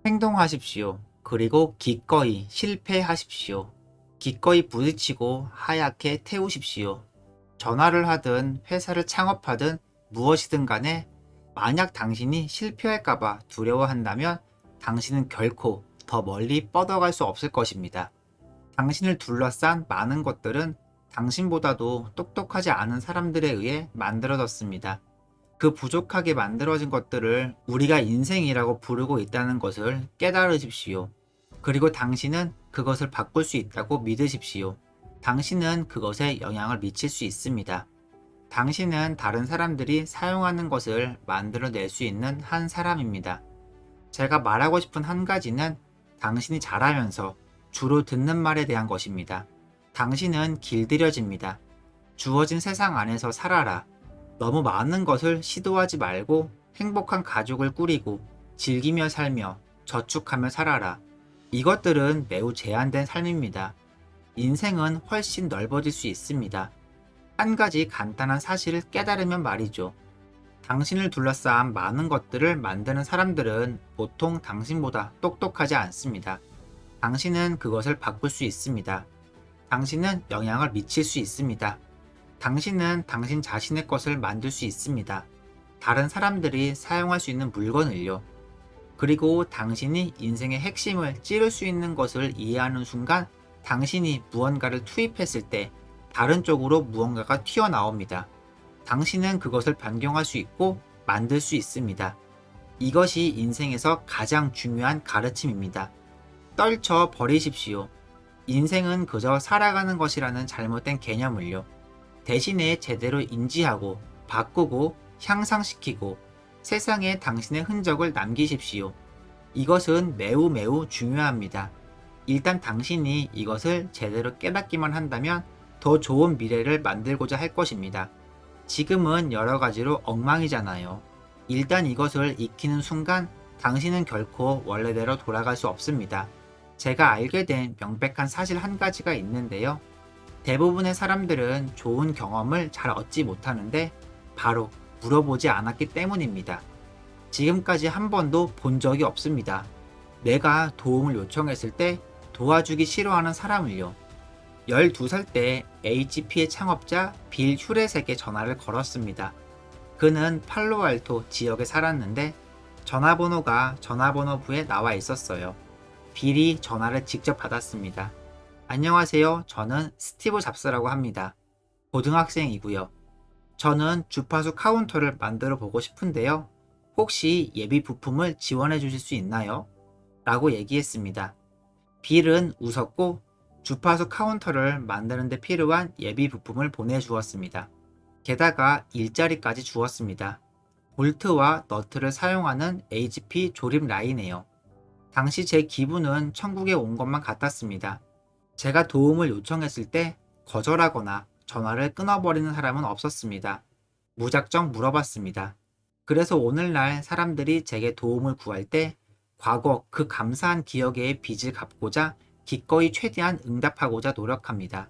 행동하십시오. 그리고 기꺼이 실패하십시오. 기꺼이 부딪히고 하얗게 태우십시오. 전화를 하든 회사를 창업하든 무엇이든 간에 만약 당신이 실패할까봐 두려워한다면 당신은 결코 더 멀리 뻗어갈 수 없을 것입니다. 당신을 둘러싼 많은 것들은 당신보다도 똑똑하지 않은 사람들에 의해 만들어졌습니다. 그 부족하게 만들어진 것들을 우리가 인생이라고 부르고 있다는 것을 깨달으십시오. 그리고 당신은 그것을 바꿀 수 있다고 믿으십시오. 당신은 그것에 영향을 미칠 수 있습니다. 당신은 다른 사람들이 사용하는 것을 만들어낼 수 있는 한 사람입니다. 제가 말하고 싶은 한 가지는 당신이 잘하면서 주로 듣는 말에 대한 것입니다. 당신은 길들여집니다. 주어진 세상 안에서 살아라. 너무 많은 것을 시도하지 말고 행복한 가족을 꾸리고 즐기며 살며 저축하며 살아라. 이것들은 매우 제한된 삶입니다. 인생은 훨씬 넓어질 수 있습니다. 한 가지 간단한 사실을 깨달으면 말이죠. 당신을 둘러싼 많은 것들을 만드는 사람들은 보통 당신보다 똑똑하지 않습니다. 당신은 그것을 바꿀 수 있습니다. 당신은 영향을 미칠 수 있습니다. 당신은 당신 자신의 것을 만들 수 있습니다. 다른 사람들이 사용할 수 있는 물건을요. 그리고 당신이 인생의 핵심을 찌를 수 있는 것을 이해하는 순간 당신이 무언가를 투입했을 때 다른 쪽으로 무언가가 튀어나옵니다. 당신은 그것을 변경할 수 있고 만들 수 있습니다. 이것이 인생에서 가장 중요한 가르침입니다. 떨쳐 버리십시오. 인생은 그저 살아가는 것이라는 잘못된 개념을요. 대신에 제대로 인지하고 바꾸고 향상시키고 세상에 당신의 흔적을 남기십시오. 이것은 매우 매우 중요합니다. 일단 당신이 이것을 제대로 깨닫기만 한다면 더 좋은 미래를 만들고자 할 것입니다. 지금은 여러 가지로 엉망이잖아요. 일단 이것을 익히는 순간 당신은 결코 원래대로 돌아갈 수 없습니다. 제가 알게 된 명백한 사실 한 가지가 있는데요. 대부분의 사람들은 좋은 경험을 잘 얻지 못하는데 바로 물어보지 않았기 때문입니다. 지금까지 한 번도 본 적이 없습니다. 내가 도움을 요청했을 때 도와주기 싫어하는 사람을요. 12살 때 HP의 창업자 빌 휴렛에게 전화를 걸었습니다. 그는 팔로알토 지역에 살았는데 전화번호가 전화번호부에 나와 있었어요. 빌이 전화를 직접 받았습니다. 안녕하세요. 저는 스티브 잡스라고 합니다. 고등학생이고요. 저는 주파수 카운터를 만들어 보고 싶은데요. 혹시 예비 부품을 지원해 주실 수 있나요? 라고 얘기했습니다. 빌은 웃었고 주파수 카운터를 만드는 데 필요한 예비 부품을 보내주었습니다. 게다가 일자리까지 주었습니다. 볼트와 너트를 사용하는 HP 조립 라인이에요. 당시 제 기분은 천국에 온 것만 같았습니다. 제가 도움을 요청했을 때 거절하거나 전화를 끊어버리는 사람은 없었습니다. 무작정 물어봤습니다. 그래서 오늘날 사람들이 제게 도움을 구할 때 과거 그 감사한 기억의 빚을 갚고자 기꺼이 최대한 응답하고자 노력합니다.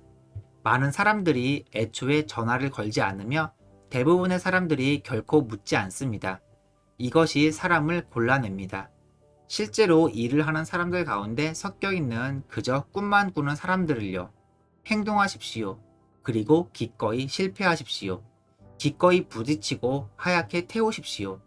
많은 사람들이 애초에 전화를 걸지 않으며 대부분의 사람들이 결코 묻지 않습니다. 이것이 사람을 골라냅니다. 실제로 일을 하는 사람들 가운데 섞여 있는 그저 꿈만 꾸는 사람들을요. 행동하십시오. 그리고 기꺼이 실패하십시오. 기꺼이 부딪히고 하얗게 태우십시오.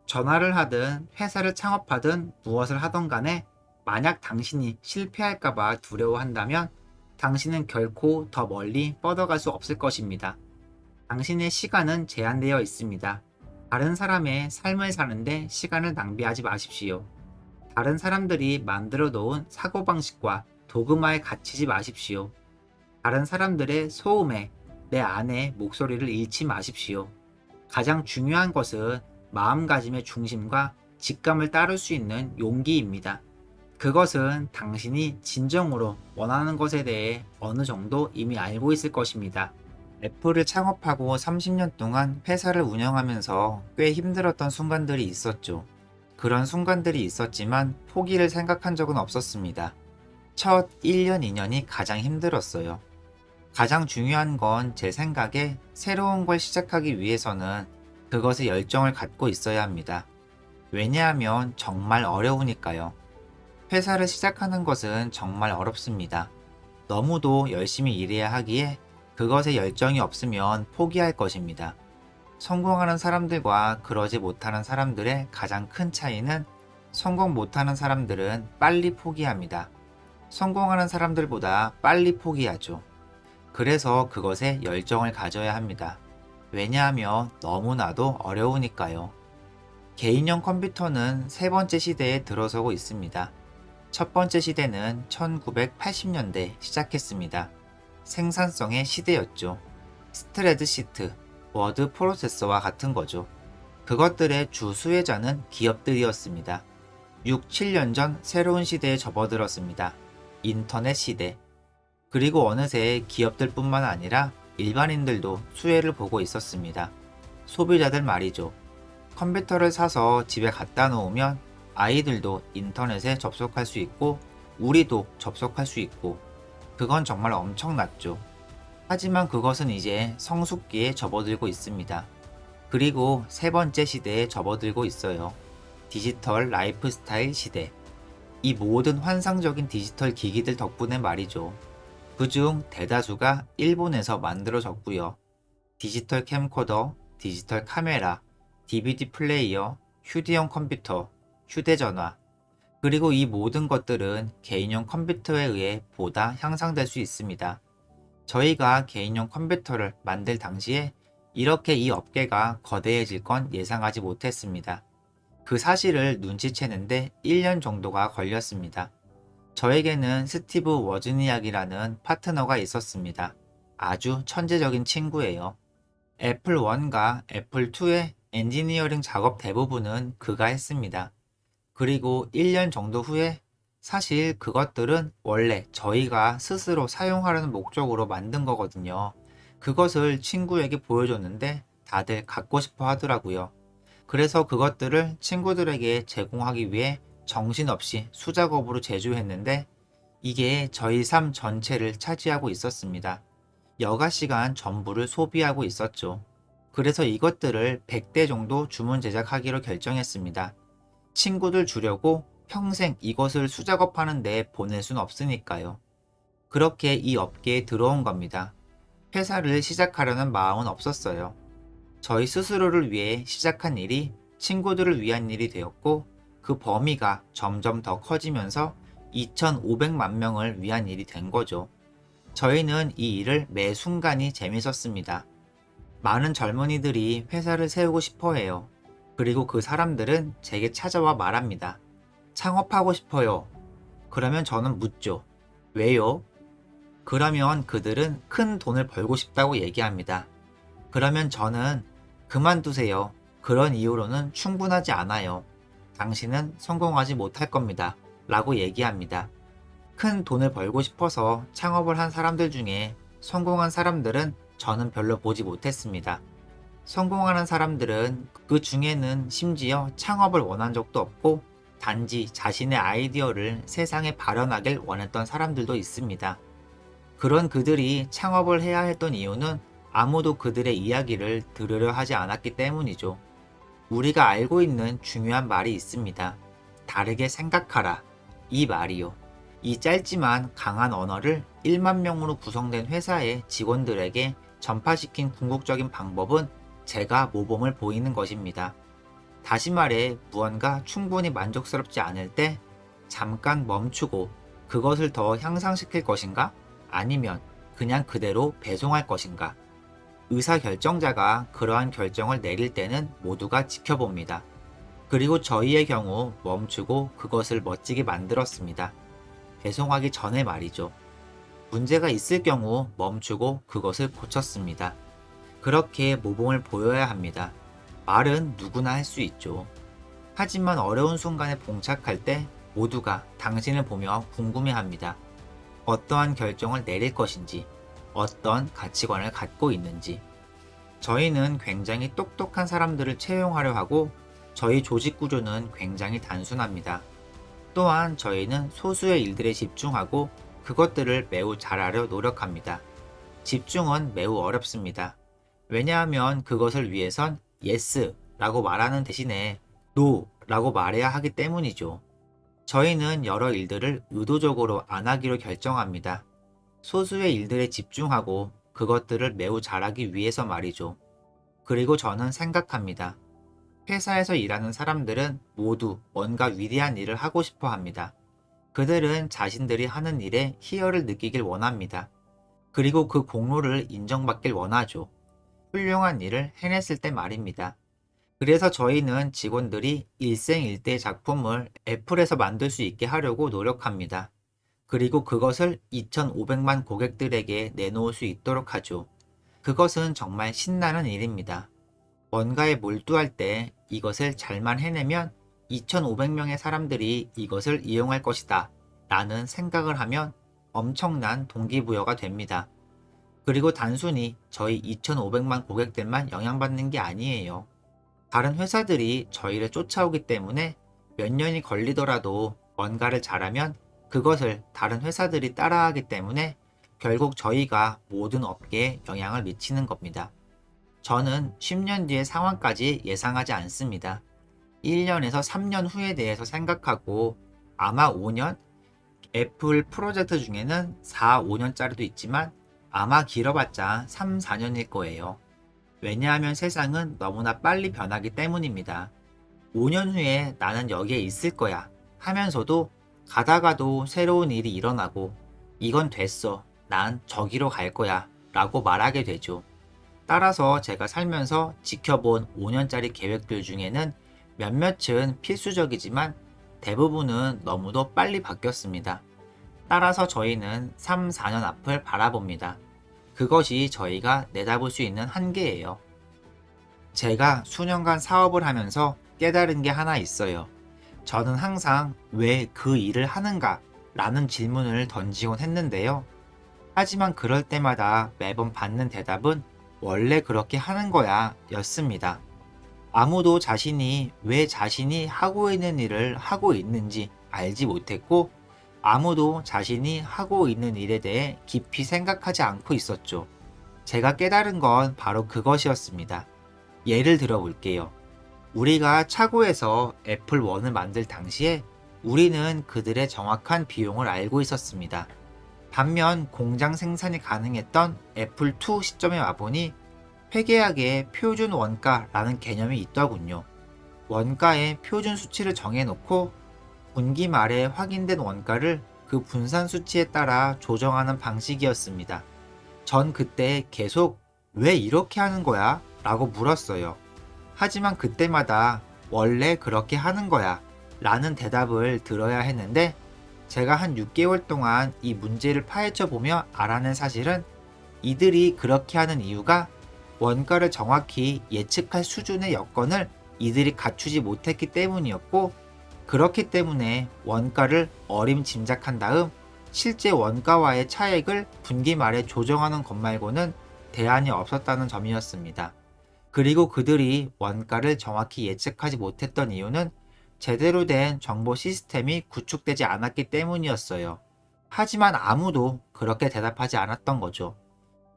전화를 하든 회사를 창업하든 무엇을 하던 간에 만약 당신이 실패할까봐 두려워한다면 당신은 결코 더 멀리 뻗어갈 수 없을 것입니다. 당신의 시간은 제한되어 있습니다. 다른 사람의 삶을 사는데 시간을 낭비하지 마십시오. 다른 사람들이 만들어 놓은 사고방식과 도그마에 갇히지 마십시오. 다른 사람들의 소음에 내 안의 목소리를 잃지 마십시오. 가장 중요한 것은 마음가짐의 중심과 직감을 따를 수 있는 용기입니다. 그것은 당신이 진정으로 원하는 것에 대해 어느 정도 이미 알고 있을 것입니다. 애플을 창업하고 30년 동안 회사를 운영하면서 꽤 힘들었던 순간들이 있었죠. 그런 순간들이 있었지만 포기를 생각한 적은 없었습니다. 첫 1년, 2년이 가장 힘들었어요. 가장 중요한 건 제 생각에 새로운 걸 시작하기 위해서는 그것에 열정을 갖고 있어야 합니다. 왜냐하면 정말 어려우니까요. 회사를 시작하는 것은 정말 어렵습니다. 너무도 열심히 일해야 하기에 그것에 열정이 없으면 포기할 것입니다. 성공하는 사람들과 그러지 못하는 사람들의 가장 큰 차이는 성공 못하는 사람들은 빨리 포기합니다. 성공하는 사람들보다 빨리 포기하죠. 그래서 그것에 열정을 가져야 합니다. 왜냐하면 너무나도 어려우니까요. 개인용 컴퓨터는 세 번째 시대에 들어서고 있습니다. 첫 번째 시대는 1980년대 시작했습니다. 생산성의 시대였죠. 스프레드시트, 워드 프로세서와 같은 거죠. 그것들의 주 수혜자는 기업들이었습니다. 6, 7년 전 새로운 시대에 접어들었습니다. 인터넷 시대. 그리고 어느새 기업들뿐만 아니라 일반인들도 수혜를 보고 있었습니다. 소비자들 말이죠. 컴퓨터를 사서 집에 갖다 놓으면 아이들도 인터넷에 접속할 수 있고 우리도 접속할 수 있고 그건 정말 엄청났죠. 하지만 그것은 이제 성숙기에 접어들고 있습니다. 그리고 세 번째 시대에 접어들고 있어요. 디지털 라이프 스타일 시대. 이 모든 환상적인 디지털 기기들 덕분에 말이죠. 그중 대다수가 일본에서 만들어졌고요. 디지털 캠코더, 디지털 카메라, DVD 플레이어, 휴대용 컴퓨터, 휴대전화, 그리고 이 모든 것들은 개인용 컴퓨터에 의해 보다 향상될 수 있습니다. 저희가 개인용 컴퓨터를 만들 당시에 이렇게 이 업계가 거대해질 건 예상하지 못했습니다. 그 사실을 눈치채는데 1년 정도가 걸렸습니다. 저에게는 스티브 워즈니악이라는 파트너가 있었습니다. 아주 천재적인 친구예요. 애플 1과 애플 2의 엔지니어링 작업 대부분은 그가 했습니다. 그리고 1년 정도 후에 사실 그것들은 원래 저희가 스스로 사용하려는 목적으로 만든 거거든요. 그것을 친구에게 보여줬는데 다들 갖고 싶어 하더라고요. 그래서 그것들을 친구들에게 제공하기 위해 정신없이 수작업으로 제조했는데 이게 저희 삶 전체를 차지하고 있었습니다. 여가 시간 전부를 소비하고 있었죠. 그래서 이것들을 100대 정도 주문 제작하기로 결정했습니다. 친구들 주려고 평생 이것을 수작업하는 데 보낼 순 없으니까요. 그렇게 이 업계에 들어온 겁니다. 회사를 시작하려는 마음은 없었어요. 저희 스스로를 위해 시작한 일이 친구들을 위한 일이 되었고 그 범위가 점점 더 커지면서 2,500만 명을 위한 일이 된 거죠. 저희는 이 일을 매 순간이 재밌었습니다. 많은 젊은이들이 회사를 세우고 싶어 해요. 그리고 그 사람들은 제게 찾아와 말합니다. 창업하고 싶어요. 그러면 저는 묻죠. 왜요? 그러면 그들은 큰 돈을 벌고 싶다고 얘기합니다. 그러면 저는 그만두세요. 그런 이유로는 충분하지 않아요. 당신은 성공하지 못할 겁니다. 라고 얘기합니다. 큰 돈을 벌고 싶어서 창업을 한 사람들 중에 성공한 사람들은 저는 별로 보지 못했습니다. 성공하는 사람들은 그 중에는 심지어 창업을 원한 적도 없고 단지 자신의 아이디어를 세상에 발현하길 원했던 사람들도 있습니다. 그런 그들이 창업을 해야 했던 이유는 아무도 그들의 이야기를 들으려 하지 않았기 때문이죠. 우리가 알고 있는 중요한 말이 있습니다. 다르게 생각하라. 이 말이요. 이 짧지만 강한 언어를 1만 명으로 구성된 회사의 직원들에게 전파시킨 궁극적인 방법은 제가 모범을 보이는 것입니다. 다시 말해 무언가 충분히 만족스럽지 않을 때 잠깐 멈추고 그것을 더 향상시킬 것인가? 아니면 그냥 그대로 배송할 것인가? 의사결정자가 그러한 결정을 내릴 때는 모두가 지켜봅니다. 그리고 저희의 경우 멈추고 그것을 멋지게 만들었습니다. 배송하기 전에 말이죠. 문제가 있을 경우 멈추고 그것을 고쳤습니다. 그렇게 모범을 보여야 합니다. 말은 누구나 할 수 있죠. 하지만 어려운 순간에 봉착할 때 모두가 당신을 보며 궁금해합니다. 어떠한 결정을 내릴 것인지, 어떤 가치관을 갖고 있는지. 저희는 굉장히 똑똑한 사람들을 채용하려 하고 저희 조직 구조는 굉장히 단순합니다. 또한 저희는 소수의 일들에 집중하고 그것들을 매우 잘하려 노력합니다. 집중은 매우 어렵습니다. 왜냐하면 그것을 위해선 yes 라고 말하는 대신에 no 라고 말해야 하기 때문이죠. 저희는 여러 일들을 의도적으로 안 하기로 결정합니다. 소수의 일들에 집중하고 그것들을 매우 잘하기 위해서 말이죠. 그리고 저는 생각합니다. 회사에서 일하는 사람들은 모두 뭔가 위대한 일을 하고 싶어 합니다. 그들은 자신들이 하는 일에 희열을 느끼길 원합니다. 그리고 그 공로를 인정받길 원하죠. 훌륭한 일을 해냈을 때 말입니다. 그래서 저희는 직원들이 일생일대 작품을 애플에서 만들 수 있게 하려고 노력합니다. 그리고 그것을 2,500만 고객들에게 내놓을 수 있도록 하죠. 그것은 정말 신나는 일입니다. 뭔가에 몰두할 때 이것을 잘만 해내면 2,500명의 사람들이 이것을 이용할 것이다 라는 생각을 하면 엄청난 동기부여가 됩니다. 그리고 단순히 저희 2,500만 고객들만 영향받는 게 아니에요. 다른 회사들이 저희를 쫓아오기 때문에 몇 년이 걸리더라도 뭔가를 잘하면 그것을 다른 회사들이 따라하기 때문에 결국 저희가 모든 업계에 영향을 미치는 겁니다. 저는 10년 뒤의 상황까지 예상하지 않습니다. 1년에서 3년 후에 대해서 생각하고 아마 5년? 애플 프로젝트 중에는 4, 5년짜리도 있지만 아마 길어봤자 3, 4년일 거예요. 왜냐하면 세상은 너무나 빨리 변하기 때문입니다. 5년 후에 나는 여기에 있을 거야 하면서도 가다가도 새로운 일이 일어나고 이건 됐어. 난 저기로 갈 거야 라고 말하게 되죠. 따라서 제가 살면서 지켜본 5년짜리 계획들 중에는 몇몇은 필수적이지만 대부분은 너무도 빨리 바뀌었습니다. 따라서 저희는 3, 4년 앞을 바라봅니다. 그것이 저희가 내다볼 수 있는 한계예요. 제가 수년간 사업을 하면서 깨달은 게 하나 있어요. 저는 항상 왜 그 일을 하는가 라는 질문을 던지곤 했는데요. 하지만 그럴 때마다 매번 받는 대답은 원래 그렇게 하는 거야 였습니다. 아무도 왜 자신이 하고 있는 일을 하고 있는지 알지 못했고 아무도 자신이 하고 있는 일에 대해 깊이 생각하지 않고 있었죠. 제가 깨달은 건 바로 그것이었습니다. 예를 들어 볼게요. 우리가 차고에서 애플 1을 만들 당시에 우리는 그들의 정확한 비용을 알고 있었습니다. 반면 공장 생산이 가능했던 애플 2 시점에 와보니 회계학에 표준 원가라는 개념이 있더군요. 원가의 표준 수치를 정해놓고 분기 말에 확인된 원가를 그 분산 수치에 따라 조정하는 방식이었습니다. 전 그때 계속 왜 이렇게 하는 거야? 라고 물었어요. 하지만 그때마다 원래 그렇게 하는 거야 라는 대답을 들어야 했는데 제가 한 6개월 동안 이 문제를 파헤쳐 보며 알아낸 사실은 이들이 그렇게 하는 이유가 원가를 정확히 예측할 수준의 여건을 이들이 갖추지 못했기 때문이었고 그렇기 때문에 원가를 어림짐작한 다음 실제 원가와의 차액을 분기 말에 조정하는 것 말고는 대안이 없었다는 점이었습니다. 그리고 그들이 원가를 정확히 예측하지 못했던 이유는 제대로 된 정보 시스템이 구축되지 않았기 때문이었어요. 하지만 아무도 그렇게 대답하지 않았던 거죠.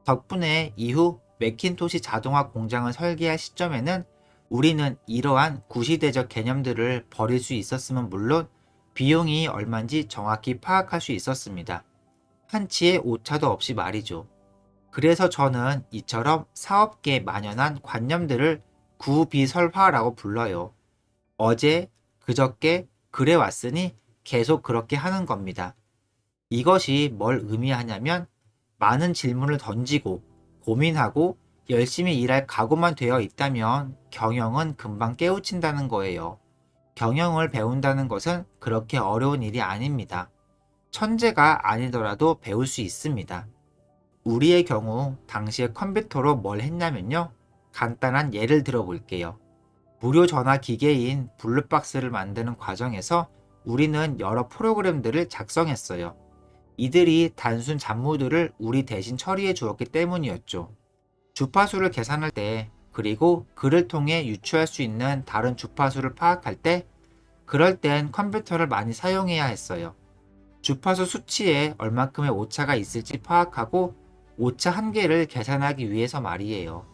덕분에 이후 매킨토시 자동화 공장을 설계할 시점에는 우리는 이러한 구시대적 개념들을 버릴 수 있었으면 물론 비용이 얼마인지 정확히 파악할 수 있었습니다. 한치의 오차도 없이 말이죠. 그래서 저는 이처럼 사업계에 만연한 관념들을 구비설화라고 불러요. 어제, 그저께 그래왔으니 계속 그렇게 하는 겁니다. 이것이 뭘 의미하냐면 많은 질문을 던지고 고민하고 열심히 일할 각오만 되어 있다면 경영은 금방 깨우친다는 거예요. 경영을 배운다는 것은 그렇게 어려운 일이 아닙니다. 천재가 아니더라도 배울 수 있습니다. 우리의 경우 당시에 컴퓨터로 뭘 했냐면요. 간단한 예를 들어 볼게요. 무료 전화 기계인 블루박스를 만드는 과정에서 우리는 여러 프로그램들을 작성했어요. 이들이 단순 잡무들을 우리 대신 처리해 주었기 때문이었죠. 주파수를 계산할 때 그리고 그를 통해 유추할 수 있는 다른 주파수를 파악할 때 그럴 땐 컴퓨터를 많이 사용해야 했어요. 주파수 수치에 얼만큼의 오차가 있을지 파악하고 오차 한계를 계산하기 위해서 말이에요.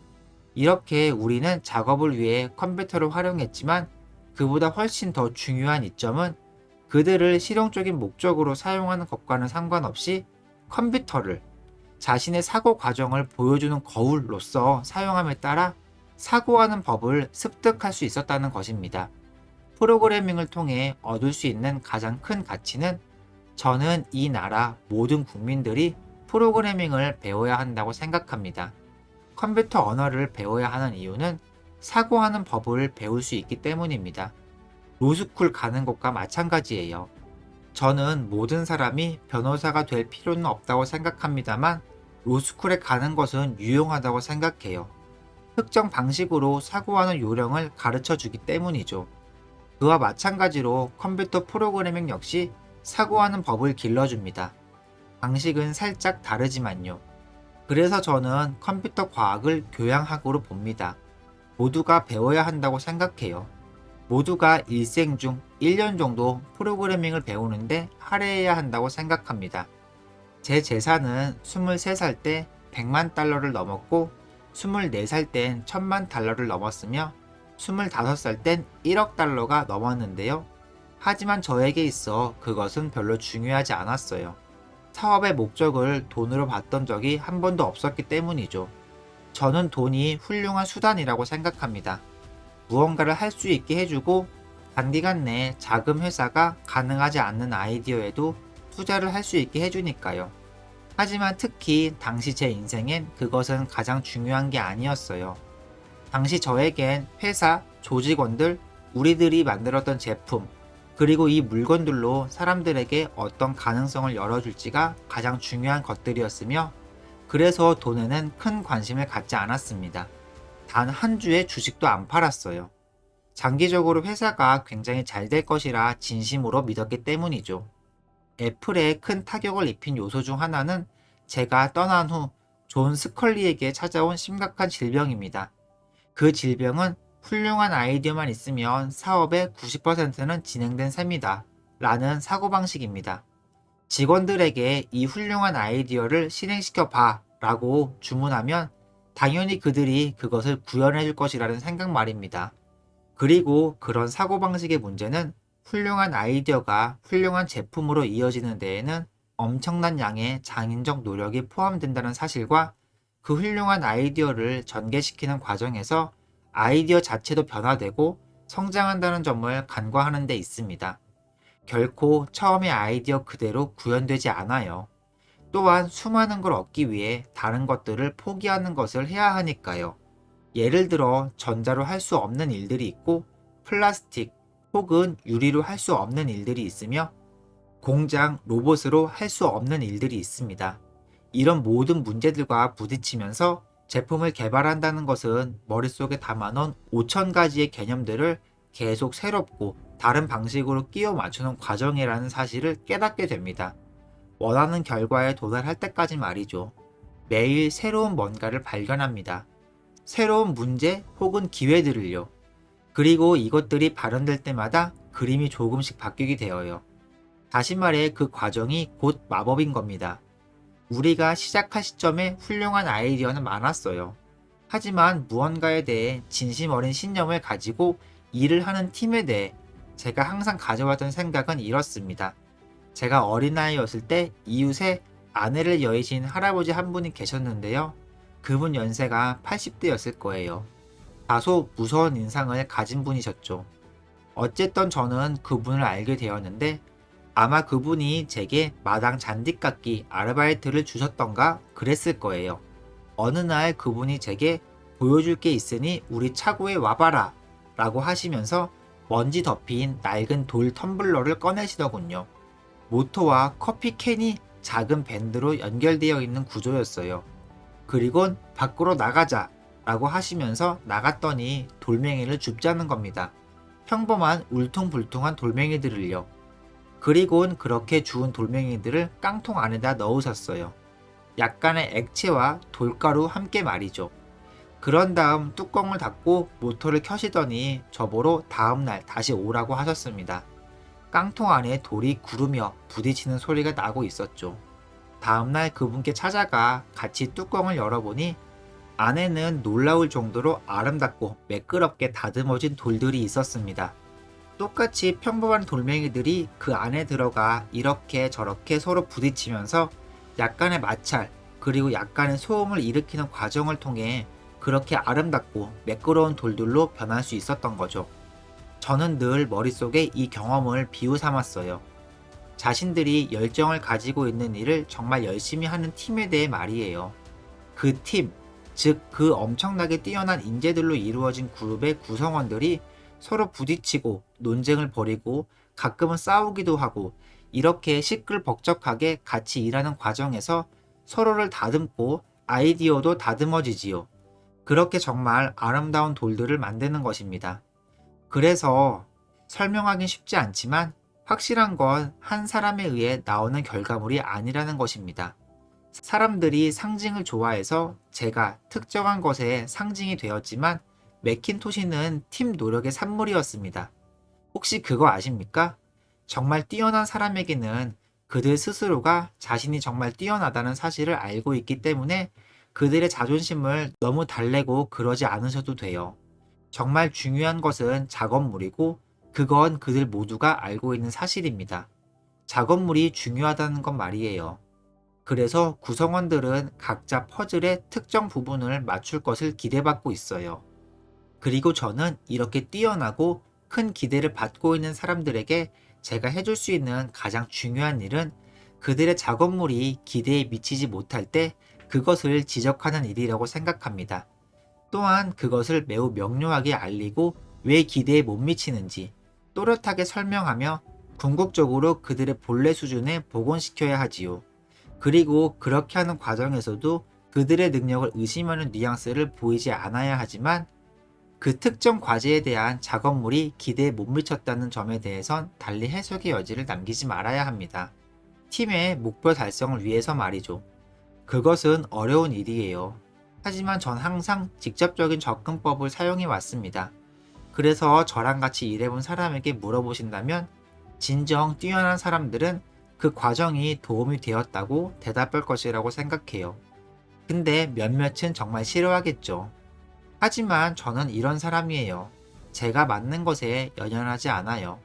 이렇게 우리는 작업을 위해 컴퓨터를 활용했지만 그보다 훨씬 더 중요한 이점은 그들을 실용적인 목적으로 사용하는 것과는 상관없이 컴퓨터를 자신의 사고 과정을 보여주는 거울로서 사용함에 따라 사고하는 법을 습득할 수 있었다는 것입니다. 프로그래밍을 통해 얻을 수 있는 가장 큰 가치는 저는 이 나라 모든 국민들이 프로그래밍을 배워야 한다고 생각합니다. 컴퓨터 언어를 배워야 하는 이유는 사고하는 법을 배울 수 있기 때문입니다. 로스쿨 가는 것과 마찬가지예요. 저는 모든 사람이 변호사가 될 필요는 없다고 생각합니다만 로스쿨에 가는 것은 유용하다고 생각해요. 특정 방식으로 사고하는 요령을 가르쳐 주기 때문이죠. 그와 마찬가지로 컴퓨터 프로그래밍 역시 사고하는 법을 길러줍니다. 방식은 살짝 다르지만요. 그래서 저는 컴퓨터 과학을 교양학으로 봅니다. 모두가 배워야 한다고 생각해요. 모두가 일생 중 1년 정도 프로그래밍을 배우는데 할애해야 한다고 생각합니다. 제 재산은 23살 때 100만 달러를 넘었고 24살 땐 1000만 달러를 넘었으며 25살 땐 1억 달러가 넘었는데요. 하지만 저에게 있어 그것은 별로 중요하지 않았어요. 사업의 목적을 돈으로 봤던 적이 한 번도 없었기 때문이죠. 저는 돈이 훌륭한 수단이라고 생각합니다. 무언가를 할 수 있게 해주고 단기간 내에 자금 회사가 가능하지 않는 아이디어에도 투자를 할 수 있게 해주니까요. 하지만 특히 당시 제 인생엔 그것은 가장 중요한 게 아니었어요. 당시 저에겐 회사, 조직원들, 우리들이 만들었던 제품, 그리고 이 물건들로 사람들에게 어떤 가능성을 열어줄지가 가장 중요한 것들이었으며 그래서 돈에는 큰 관심을 갖지 않았습니다. 단 한 주의 주식도 안 팔았어요. 장기적으로 회사가 굉장히 잘 될 것이라 진심으로 믿었기 때문이죠. 애플에 큰 타격을 입힌 요소 중 하나는 제가 떠난 후 존 스컬리에게 찾아온 심각한 질병입니다. 그 질병은 훌륭한 아이디어만 있으면 사업의 90%는 진행된 셈이다 라는 사고방식입니다. 직원들에게 이 훌륭한 아이디어를 실행시켜 봐 라고 주문하면 당연히 그들이 그것을 구현해 줄 것이라는 생각 말입니다. 그리고 그런 사고방식의 문제는 훌륭한 아이디어가 훌륭한 제품으로 이어지는 데에는 엄청난 양의 장인적 노력이 포함된다는 사실과 그 훌륭한 아이디어를 전개시키는 과정에서 아이디어 자체도 변화되고 성장한다는 점을 간과하는 데 있습니다. 결코 처음의 아이디어 그대로 구현되지 않아요. 또한 수많은 걸 얻기 위해 다른 것들을 포기하는 것을 해야 하니까요. 예를 들어 전자로 할 수 없는 일들이 있고 플라스틱 혹은 유리로 할 수 없는 일들이 있으며 공장, 로봇으로 할 수 없는 일들이 있습니다. 이런 모든 문제들과 부딪히면서 제품을 개발한다는 것은 머릿속에 담아놓은 5,000가지의 개념들을 계속 새롭고 다른 방식으로 끼워 맞추는 과정이라는 사실을 깨닫게 됩니다. 원하는 결과에 도달할 때까지 말이죠. 매일 새로운 뭔가를 발견합니다. 새로운 문제 혹은 기회들을요. 그리고 이것들이 발현될 때마다 그림이 조금씩 바뀌게 되어요. 다시 말해 그 과정이 곧 마법인 겁니다. 우리가 시작할 시점에 훌륭한 아이디어는 많았어요. 하지만 무언가에 대해 진심 어린 신념을 가지고 일을 하는 팀에 대해 제가 항상 가져왔던 생각은 이렇습니다. 제가 어린아이였을 때 이웃에 아내를 여의신 할아버지 한 분이 계셨는데요. 그분 연세가 80대였을 거예요. 다소 무서운 인상을 가진 분이셨죠. 어쨌든 저는 그분을 알게 되었는데 아마 그분이 제게 마당 잔디깎기 아르바이트를 주셨던가 그랬을 거예요. 어느 날 그분이 제게 보여줄 게 있으니 우리 차고에 와봐라 라고 하시면서 먼지 덮인 낡은 돌 텀블러를 꺼내시더군요. 모터와 커피 캔이 작은 밴드로 연결되어 있는 구조였어요. 그리곤 밖으로 나가자 라고 하시면서 나갔더니 돌멩이를 줍자는 겁니다. 평범한 울퉁불퉁한 돌멩이들을요. 그리곤 그렇게 주운 돌멩이들을 깡통 안에다 넣으셨어요. 약간의 액체와 돌가루 함께 말이죠. 그런 다음 뚜껑을 닫고 모터를 켜시더니 저보러 다음날 다시 오라고 하셨습니다. 깡통 안에 돌이 구르며 부딪히는 소리가 나고 있었죠. 다음날 그분께 찾아가 같이 뚜껑을 열어보니 안에는 놀라울 정도로 아름답고 매끄럽게 다듬어진 돌들이 있었습니다. 똑같이 평범한 돌멩이들이 그 안에 들어가 이렇게 저렇게 서로 부딪히면서 약간의 마찰 그리고 약간의 소음을 일으키는 과정을 통해 그렇게 아름답고 매끄러운 돌들로 변할 수 있었던 거죠. 저는 늘 머릿속에 이 경험을 비유 삼았어요. 자신들이 열정을 가지고 있는 일을 정말 열심히 하는 팀에 대해 말이에요. 그 팀, 즉 그 엄청나게 뛰어난 인재들로 이루어진 그룹의 구성원들이 서로 부딪히고 논쟁을 벌이고 가끔은 싸우기도 하고 이렇게 시끌벅적하게 같이 일하는 과정에서 서로를 다듬고 아이디어도 다듬어지지요. 그렇게 정말 아름다운 돌들을 만드는 것입니다. 그래서 설명하긴 쉽지 않지만 확실한 건 한 사람에 의해 나오는 결과물이 아니라는 것입니다. 사람들이 상징을 좋아해서 제가 특정한 것의 상징이 되었지만 맥킨토시는 팀 노력의 산물이었습니다. 혹시 그거 아십니까? 정말 뛰어난 사람에게는 그들 스스로가 자신이 정말 뛰어나다는 사실을 알고 있기 때문에 그들의 자존심을 너무 달래고 그러지 않으셔도 돼요. 정말 중요한 것은 작업물이고 그건 그들 모두가 알고 있는 사실입니다. 작업물이 중요하다는 건 말이에요. 그래서 구성원들은 각자 퍼즐의 특정 부분을 맞출 것을 기대받고 있어요. 그리고 저는 이렇게 뛰어나고 큰 기대를 받고 있는 사람들에게 제가 해줄 수 있는 가장 중요한 일은 그들의 작업물이 기대에 미치지 못할 때 그것을 지적하는 일이라고 생각합니다. 또한 그것을 매우 명료하게 알리고 왜 기대에 못 미치는지 또렷하게 설명하며 궁극적으로 그들의 본래 수준에 복원시켜야 하지요. 그리고 그렇게 하는 과정에서도 그들의 능력을 의심하는 뉘앙스를 보이지 않아야 하지만 그 특정 과제에 대한 작업물이 기대에 못 미쳤다는 점에 대해선 달리 해석의 여지를 남기지 말아야 합니다. 팀의 목표 달성을 위해서 말이죠. 그것은 어려운 일이에요. 하지만 전 항상 직접적인 접근법을 사용해 왔습니다. 그래서 저랑 같이 일해본 사람에게 물어보신다면 진정 뛰어난 사람들은 그 과정이 도움이 되었다고 대답할 것이라고 생각해요. 근데 몇몇은 정말 싫어하겠죠. 하지만 저는 이런 사람이에요. 제가 맞는 것에 연연하지 않아요.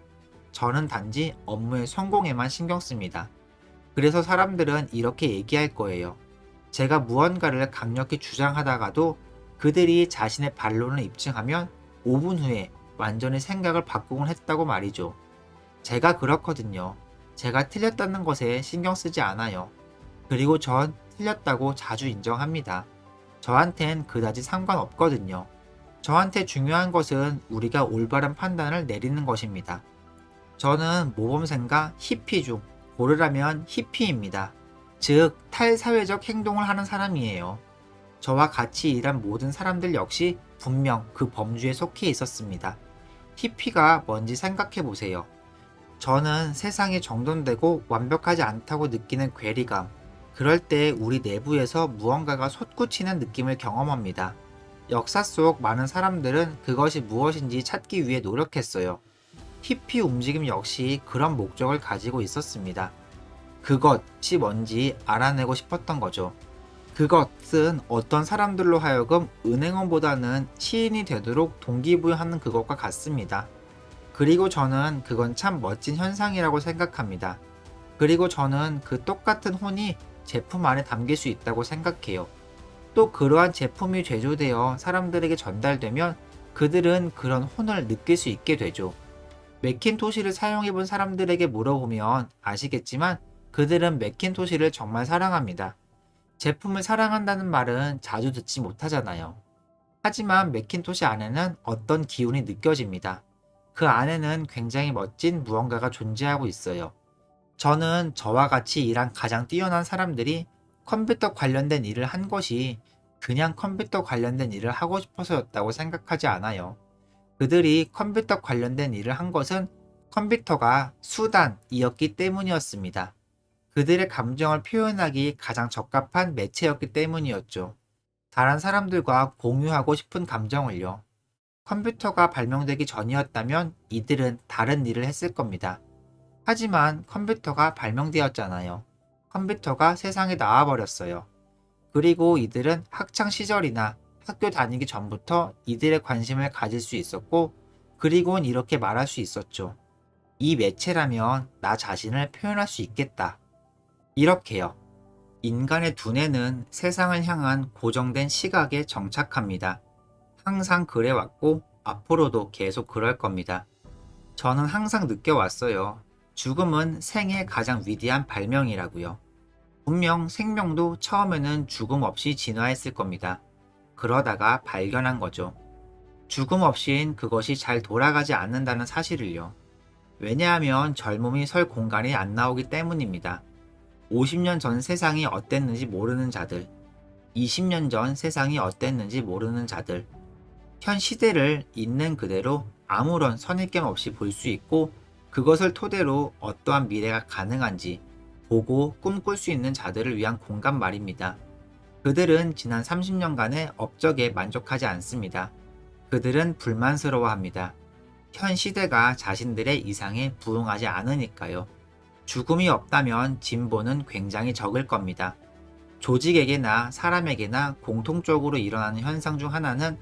저는 단지 업무의 성공에만 신경 씁니다. 그래서 사람들은 이렇게 얘기할 거예요. 제가 무언가를 강력히 주장하다가도 그들이 자신의 반론을 입증하면 5분 후에 완전히 생각을 바꾸곤 했다고 말이죠. 제가 그렇거든요. 제가 틀렸다는 것에 신경 쓰지 않아요. 그리고 전 틀렸다고 자주 인정합니다. 저한텐 그다지 상관없거든요. 저한테 중요한 것은 우리가 올바른 판단을 내리는 것입니다. 저는 모범생과 히피 중 고르라면 히피입니다. 즉, 탈사회적 행동을 하는 사람이에요. 저와 같이 일한 모든 사람들 역시 분명 그 범주에 속해 있었습니다. 히피가 뭔지 생각해 보세요. 저는 세상이 정돈되고 완벽하지 않다고 느끼는 괴리감, 그럴 때 우리 내부에서 무언가가 솟구치는 느낌을 경험합니다. 역사 속 많은 사람들은 그것이 무엇인지 찾기 위해 노력했어요. 히피 움직임 역시 그런 목적을 가지고 있었습니다. 그것이 뭔지 알아내고 싶었던 거죠. 그것은 어떤 사람들로 하여금 은행원보다는 시인이 되도록 동기부여하는 그것과 같습니다. 그리고 저는 그건 참 멋진 현상이라고 생각합니다. 그리고 저는 그 똑같은 혼이 제품 안에 담길 수 있다고 생각해요. 또 그러한 제품이 제조되어 사람들에게 전달되면 그들은 그런 혼을 느낄 수 있게 되죠. 맥킨토시를 사용해본 사람들에게 물어보면 아시겠지만 그들은 맥킨토시를 정말 사랑합니다. 제품을 사랑한다는 말은 자주 듣지 못하잖아요. 하지만 맥킨토시 안에는 어떤 기운이 느껴집니다. 그 안에는 굉장히 멋진 무언가가 존재하고 있어요. 저는 저와 같이 일한 가장 뛰어난 사람들이 컴퓨터 관련된 일을 한 것이 그냥 컴퓨터 관련된 일을 하고 싶어서였다고 생각하지 않아요. 그들이 컴퓨터 관련된 일을 한 것은 컴퓨터가 수단이었기 때문이었습니다. 그들의 감정을 표현하기 가장 적합한 매체였기 때문이었죠. 다른 사람들과 공유하고 싶은 감정을요. 컴퓨터가 발명되기 전이었다면 이들은 다른 일을 했을 겁니다. 하지만 컴퓨터가 발명되었잖아요. 컴퓨터가 세상에 나와버렸어요. 그리고 이들은 학창 시절이나 학교 다니기 전부터 이들의 관심을 가질 수 있었고 그리곤 이렇게 말할 수 있었죠. 이 매체라면 나 자신을 표현할 수 있겠다. 이렇게요. 인간의 두뇌는 세상을 향한 고정된 시각에 정착합니다. 항상 그래왔고 앞으로도 계속 그럴 겁니다. 저는 항상 느껴왔어요. 죽음은 생의 가장 위대한 발명이라고요. 분명 생명도 처음에는 죽음 없이 진화했을 겁니다. 그러다가 발견한 거죠. 죽음 없인 그것이 잘 돌아가지 않는다는 사실을요. 왜냐하면 젊음이 설 공간이 안 나오기 때문입니다. 50년 전 세상이 어땠는지 모르는 자들, 20년 전 세상이 어땠는지 모르는 자들, 현 시대를 있는 그대로 아무런 선입견 없이 볼 수 있고 그것을 토대로 어떠한 미래가 가능한지 보고 꿈꿀 수 있는 자들을 위한 공간 말입니다. 그들은 지난 30년간의 업적에 만족하지 않습니다. 그들은 불만스러워합니다. 현 시대가 자신들의 이상에 부응하지 않으니까요. 죽음이 없다면 진보는 굉장히 적을 겁니다. 조직에게나 사람에게나 공통적으로 일어나는 현상 중 하나는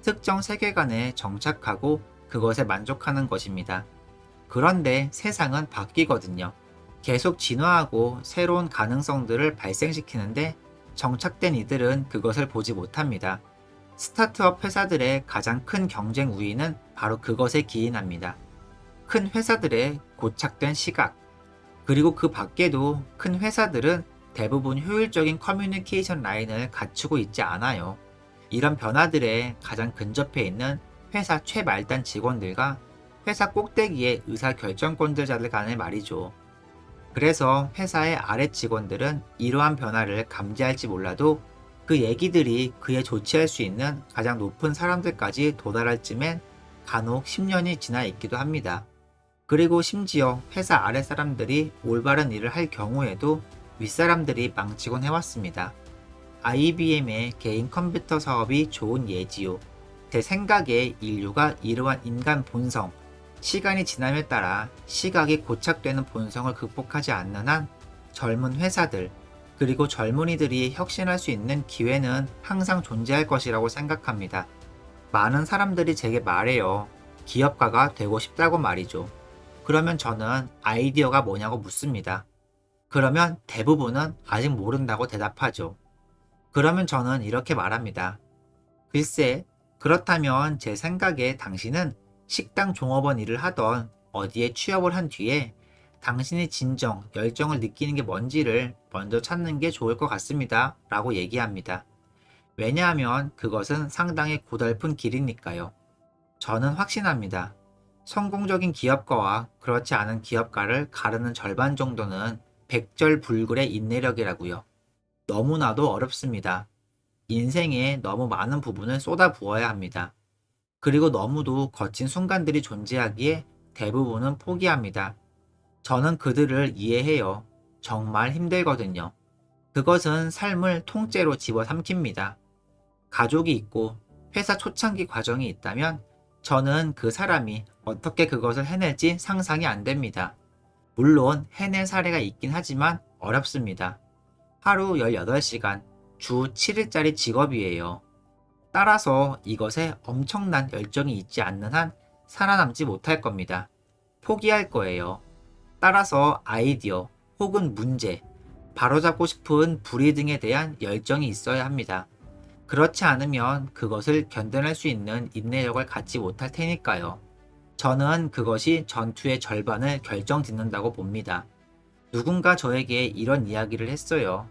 특정 세계관에 정착하고 그것에 만족하는 것입니다. 그런데 세상은 바뀌거든요. 계속 진화하고 새로운 가능성들을 발생시키는데 정착된 이들은 그것을 보지 못합니다. 스타트업 회사들의 가장 큰 경쟁 우위는 바로 그것에 기인합니다. 큰 회사들의 고착된 시각, 그리고 그 밖에도 큰 회사들은 대부분 효율적인 커뮤니케이션 라인을 갖추고 있지 않아요. 이런 변화들에 가장 근접해 있는 회사 최말단 직원들과 회사 꼭대기의 의사결정권자들 간의 말이죠. 그래서 회사의 아래 직원들은 이러한 변화를 감지할지 몰라도 그 얘기들이 그에 조치할 수 있는 가장 높은 사람들까지 도달할 쯤엔 간혹 10년이 지나 있기도 합니다. 그리고 심지어 회사 아래 사람들이 올바른 일을 할 경우에도 윗사람들이 망치곤 해왔습니다. IBM의 개인 컴퓨터 사업이 좋은 예지요. 제 생각에 인류가 이러한 인간 본성, 시간이 지남에 따라 시각이 고착되는 본성을 극복하지 않는 한 젊은 회사들, 그리고 젊은이들이 혁신할 수 있는 기회는 항상 존재할 것이라고 생각합니다. 많은 사람들이 제게 말해요. 기업가가 되고 싶다고 말이죠. 그러면 저는 아이디어가 뭐냐고 묻습니다. 그러면 대부분은 아직 모른다고 대답하죠. 그러면 저는 이렇게 말합니다. 글쎄, 그렇다면 제 생각에 당신은 식당 종업원 일을 하던 어디에 취업을 한 뒤에 당신이 진정, 열정을 느끼는 게 뭔지를 먼저 찾는 게 좋을 것 같습니다. 라고 얘기합니다. 왜냐하면 그것은 상당히 고달픈 길이니까요. 저는 확신합니다. 성공적인 기업가와 그렇지 않은 기업가를 가르는 절반 정도는 백절불굴의 인내력이라고요. 너무나도 어렵습니다. 인생에 너무 많은 부분을 쏟아 부어야 합니다. 그리고 너무도 거친 순간들이 존재하기에 대부분은 포기합니다. 저는 그들을 이해해요. 정말 힘들거든요. 그것은 삶을 통째로 집어삼킵니다. 가족이 있고 회사 초창기 과정이 있다면 저는 그 사람이 어떻게 그것을 해낼지 상상이 안 됩니다. 물론 해낸 사례가 있긴 하지만 어렵습니다. 하루 18시간, 주 7일짜리 직업이에요. 따라서 이것에 엄청난 열정이 있지 않는 한 살아남지 못할 겁니다. 포기할 거예요. 따라서 아이디어 혹은 문제, 바로잡고 싶은 불의 등에 대한 열정이 있어야 합니다. 그렇지 않으면 그것을 견뎌낼 수 있는 인내력을 갖지 못할 테니까요. 저는 그것이 전투의 절반을 결정짓는다고 봅니다. 누군가 저에게 이런 이야기를 했어요.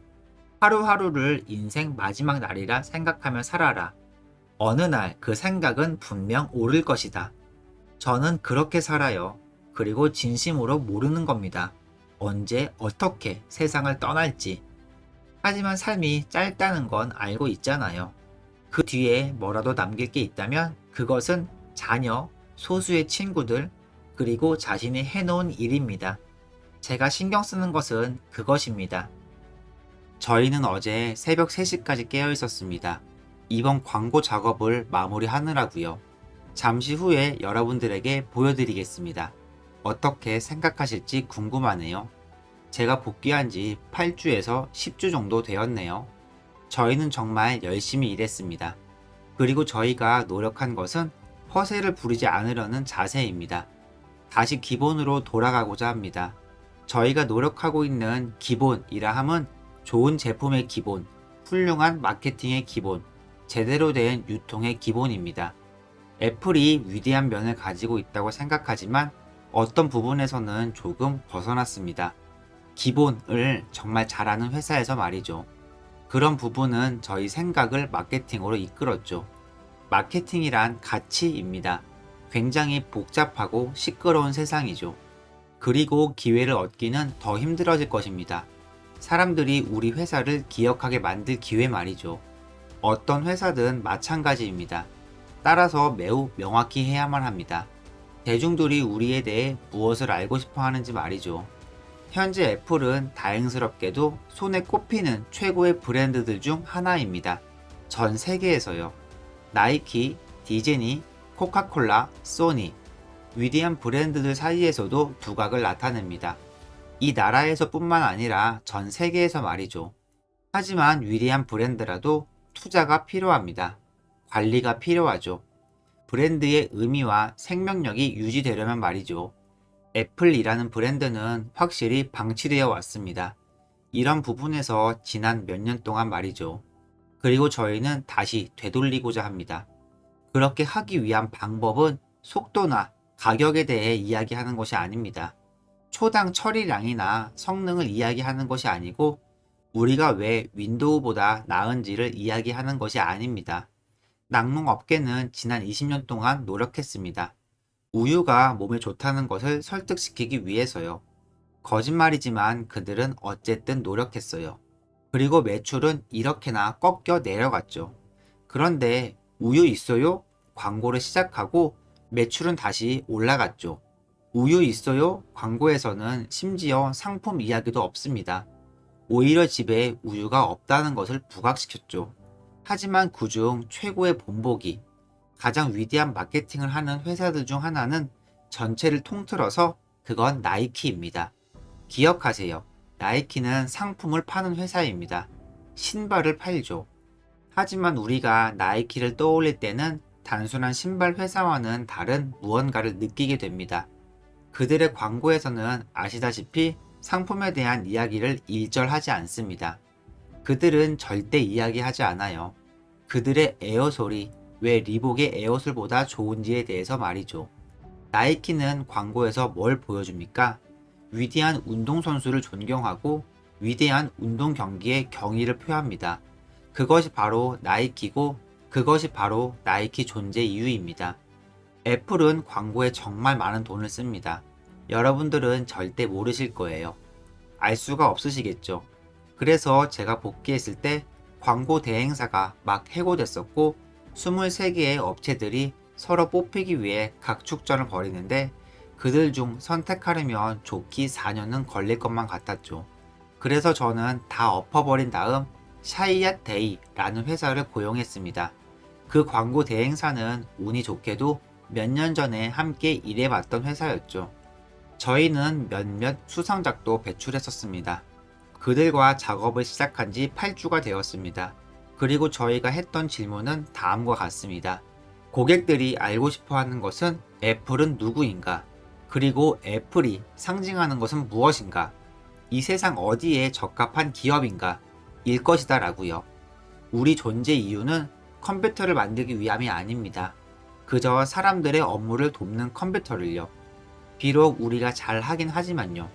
하루하루를 인생 마지막 날이라 생각하며 살아라. 어느 날 그 생각은 분명 옳을 것이다. 저는 그렇게 살아요. 그리고 진심으로 모르는 겁니다. 언제 어떻게 세상을 떠날지. 하지만 삶이 짧다는 건 알고 있잖아요. 그 뒤에 뭐라도 남길 게 있다면 그것은 자녀, 소수의 친구들, 그리고 자신이 해놓은 일입니다. 제가 신경 쓰는 것은 그것입니다. 저희는 어제 새벽 3시까지 깨어 있었습니다. 이번 광고 작업을 마무리하느라고요. 잠시 후에 여러분들에게 보여드리겠습니다. 어떻게 생각하실지 궁금하네요. 제가 복귀한 지 8주에서 10주 정도 되었네요. 저희는 정말 열심히 일했습니다. 그리고 저희가 노력한 것은 허세를 부리지 않으려는 자세입니다. 다시 기본으로 돌아가고자 합니다. 저희가 노력하고 있는 기본이라 함은 좋은 제품의 기본, 훌륭한 마케팅의 기본, 제대로 된 유통의 기본입니다. 애플이 위대한 면을 가지고 있다고 생각하지만 어떤 부분에서는 조금 벗어났습니다. 기본을 정말 잘하는 회사에서 말이죠. 그런 부분은 저희 생각을 마케팅으로 이끌었죠. 마케팅이란 가치입니다. 굉장히 복잡하고 시끄러운 세상이죠. 그리고 기회를 얻기는 더 힘들어질 것입니다. 사람들이 우리 회사를 기억하게 만들 기회 말이죠. 어떤 회사든 마찬가지입니다. 따라서 매우 명확히 해야만 합니다. 대중들이 우리에 대해 무엇을 알고 싶어 하는지 말이죠. 현재 애플은 다행스럽게도 손에 꼽히는 최고의 브랜드들 중 하나입니다. 전 세계에서요. 나이키, 디즈니, 코카콜라, 소니, 위대한 브랜드들 사이에서도 두각을 나타냅니다. 이 나라에서 뿐만 아니라 전 세계에서 말이죠. 하지만 위대한 브랜드라도 투자가 필요합니다. 관리가 필요하죠. 브랜드의 의미와 생명력이 유지되려면 말이죠. 애플이라는 브랜드는 확실히 방치되어 왔습니다. 이런 부분에서 지난 몇 년 동안 말이죠. 그리고 저희는 다시 되돌리고자 합니다. 그렇게 하기 위한 방법은 속도나 가격에 대해 이야기하는 것이 아닙니다. 초당 처리량이나 성능을 이야기하는 것이 아니고 우리가 왜 윈도우보다 나은지를 이야기하는 것이 아닙니다. 낙농업계는 지난 20년 동안 노력했습니다. 우유가 몸에 좋다는 것을 설득시키기 위해서요. 거짓말이지만 그들은 어쨌든 노력했어요. 그리고 매출은 이렇게나 꺾여 내려갔죠. 그런데 우유 있어요? 광고를 시작하고 매출은 다시 올라갔죠. 우유 있어요? 광고에서는 심지어 상품 이야기도 없습니다. 오히려 집에 우유가 없다는 것을 부각시켰죠. 하지만 그중 최고의 본보기, 가장 위대한 마케팅을 하는 회사들 중 하나는 전체를 통틀어서 그건 나이키입니다. 기억하세요. 나이키는 상품을 파는 회사입니다. 신발을 팔죠. 하지만 우리가 나이키를 떠올릴 때는 단순한 신발 회사와는 다른 무언가를 느끼게 됩니다. 그들의 광고에서는 아시다시피 상품에 대한 이야기를 일절하지 않습니다. 그들은 절대 이야기하지 않아요. 그들의 에어솔이 왜 리복의 에어솔보다 좋은지에 대해서 말이죠. 나이키는 광고에서 뭘 보여줍니까? 위대한 운동선수를 존경하고 위대한 운동 경기의 경의를 표합니다. 그것이 바로 나이키고 그것이 바로 나이키 존재 이유입니다. 애플은 광고에 정말 많은 돈을 씁니다. 여러분들은 절대 모르실 거예요. 알 수가 없으시겠죠. 그래서 제가 복귀했을 때 광고 대행사가 막 해고됐었고 23개의 업체들이 서로 뽑히기 위해 각축전을 벌이는데 그들 중 선택하려면 좋기 4년은 걸릴 것만 같았죠. 그래서 저는 다 엎어버린 다음 샤이얏 데이라는 회사를 고용했습니다. 그 광고 대행사는 운이 좋게도 몇 년 전에 함께 일해봤던 회사였죠. 저희는 몇몇 수상작도 배출했었습니다. 그들과 작업을 시작한 지 8주가 되었습니다. 그리고 저희가 했던 질문은 다음과 같습니다. 고객들이 알고 싶어 하는 것은 애플은 누구인가? 그리고 애플이 상징하는 것은 무엇인가? 이 세상 어디에 적합한 기업인가? 일 것이다 라고요. 우리 존재 이유는 컴퓨터를 만들기 위함이 아닙니다. 그저 사람들의 업무를 돕는 컴퓨터를요. 비록 우리가 잘 하긴 하지만요.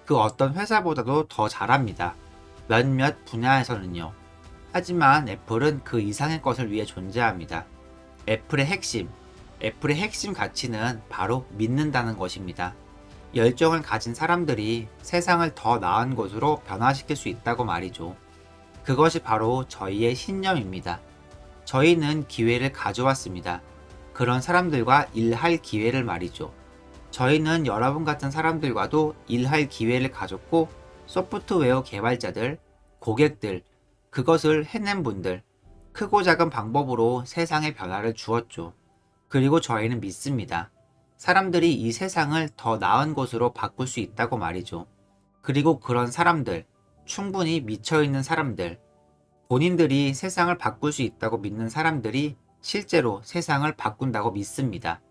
그 어떤 회사보다도 더 잘합니다. 몇몇 분야에서는요. 하지만 애플은 그 이상의 것을 위해 존재합니다. 애플의 핵심 가치는 바로 믿는다는 것입니다. 열정을 가진 사람들이 세상을 더 나은 곳으로 변화시킬 수 있다고 말이죠. 그것이 바로 저희의 신념입니다. 저희는 기회를 가져왔습니다. 그런 사람들과 일할 기회를 말이죠. 저희는 여러분 같은 사람들과도 일할 기회를 가졌고 소프트웨어 개발자들, 고객들, 그것을 해낸 분들, 크고 작은 방법으로 세상의 변화를 주었죠. 그리고 저희는 믿습니다. 사람들이 이 세상을 더 나은 곳으로 바꿀 수 있다고 말이죠. 그리고 그런 사람들, 충분히 미쳐있는 사람들, 본인들이 세상을 바꿀 수 있다고 믿는 사람들이 실제로 세상을 바꾼다고 믿습니다.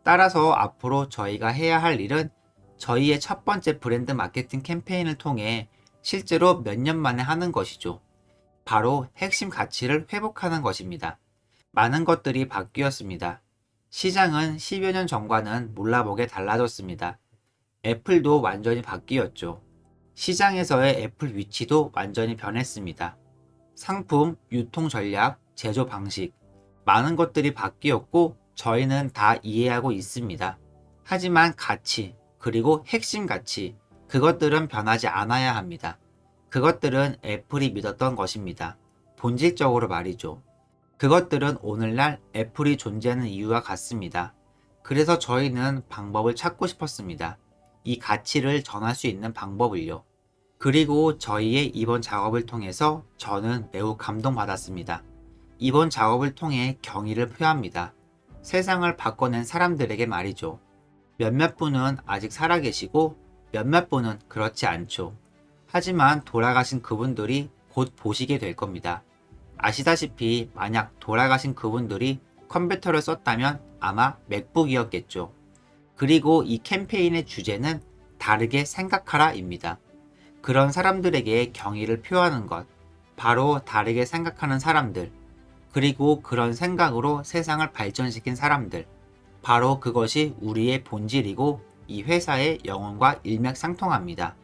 따라서 앞으로 저희가 해야 할 일은 저희의 첫 번째 브랜드 마케팅 캠페인을 통해 실제로 몇 년 만에 하는 것이죠. 바로 핵심 가치를 회복하는 것입니다. 많은 것들이 바뀌었습니다. 시장은 10여 년 전과는 몰라보게 달라졌습니다. 애플도 완전히 바뀌었죠. 시장에서의 애플 위치도 완전히 변했습니다. 상품, 유통 전략, 제조 방식, 많은 것들이 바뀌었고 저희는 다 이해하고 있습니다. 하지만 가치, 그리고 핵심 가치, 그것들은 변하지 않아야 합니다. 그것들은 애플이 믿었던 것입니다. 본질적으로 말이죠. 그것들은 오늘날 애플이 존재하는 이유와 같습니다. 그래서 저희는 방법을 찾고 싶었습니다. 이 가치를 전할 수 있는 방법을요. 그리고 저희의 이번 작업을 통해서 저는 매우 감동받았습니다. 이번 작업을 통해 경의를 표합니다. 세상을 바꿔낸 사람들에게 말이죠. 몇몇 분은 아직 살아계시고 몇몇 분은 그렇지 않죠. 하지만 돌아가신 그분들이 곧 보시게 될 겁니다. 아시다시피 만약 돌아가신 그분들이 컴퓨터를 썼다면 아마 맥북이었겠죠. 그리고 이 캠페인의 주제는 다르게 생각하라입니다. 그런 사람들에게 경의를 표하는 것, 바로 다르게 생각하는 사람들, 그리고 그런 생각으로 세상을 발전시킨 사람들, 바로 그것이 우리의 본질이고 이 회사의 영혼과 일맥상통합니다.